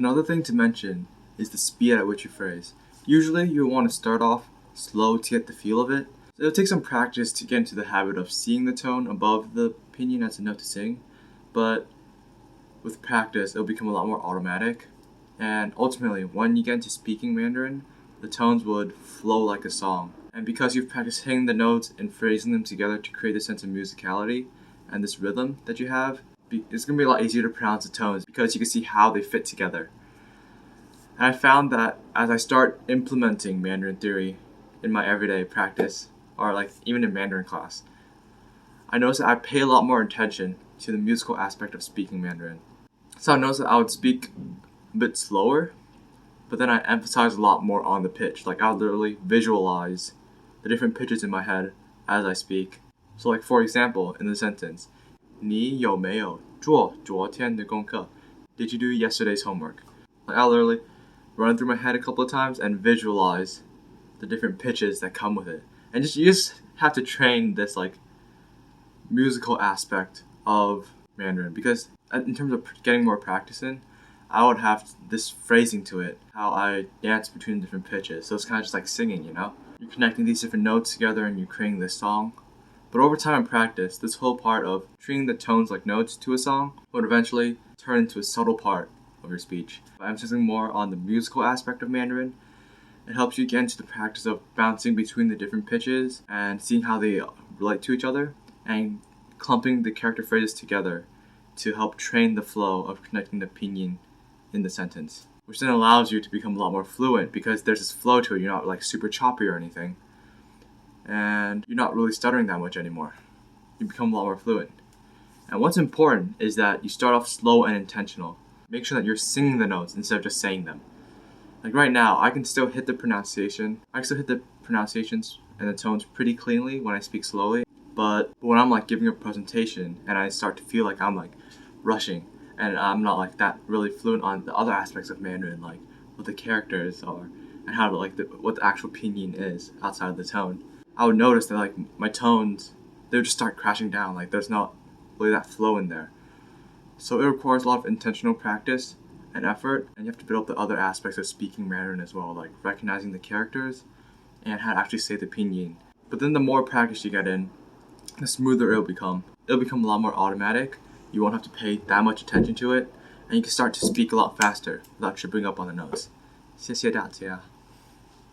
Another thing to mention is the speed at which you phrase. Usually you want to start off slow to get the feel of it. So it'll take some practice to get into the habit of seeing the tone above the pinyin as a note to sing, but with practice it'll become a lot more automatic. And ultimately, when you get into speaking Mandarin, the tones would flow like a song. And because you've practiced hitting the notes and phrasing them together to create a sense of musicality and this rhythm that you have, it's going to be a lot easier to pronounce the tones because you can see how they fit together. And I found that as I start implementing Mandarin theory in my everyday practice, or like even in Mandarin class, I noticed that I pay a lot more attention to the musical aspect of speaking Mandarin. So I noticed that I would speak a bit slower, but then I emphasize a lot more on the pitch. Like I would literally visualize the different pitches in my head as I speak. So like for example, in the sentence, 你有没有做昨天的功课? Did you do yesterday's homework? Like I'll literally run it through my head a couple of times and visualize the different pitches that come with it. And you just have to train this like musical aspect of Mandarin, because in terms of getting more practice in, I would have this phrasing to it, how I dance between different pitches. So it's kind of just like singing, you know? You're connecting these different notes together and you're creating this song. But over time in practice, this whole part of treating the tones like notes to a song would eventually turn into a subtle part of your speech. By emphasizing more on the musical aspect of Mandarin, it helps you get into the practice of bouncing between the different pitches and seeing how they relate to each other and clumping the character phrases together to help train the flow of connecting the pinyin in the sentence, which then allows you to become a lot more fluent because there's this flow to it. You're not like super choppy or anything, and you're not really stuttering that much anymore. You become a lot more fluent. And what's important is that you start off slow and intentional. Make sure that you're singing the notes instead of just saying them. Like right now, I can still hit the pronunciation. I can still hit the pronunciations and the tones pretty cleanly when I speak slowly. But when I'm like giving a presentation and I start to feel like I'm like rushing and I'm not like that really fluent on the other aspects of Mandarin, like what the characters are and how to like what the actual pinyin is outside of the tone, I would notice that like my tones, they would just start crashing down. Like there's not really that flow in there. So it requires a lot of intentional practice and effort, and you have to build up the other aspects of speaking Mandarin as well, like recognizing the characters and how to actually say the pinyin. But then the more practice you get in, the smoother it'll become. It'll become a lot more automatic. You won't have to pay that much attention to it, and you can start to speak a lot faster without tripping up on the notes. 谢谢大家。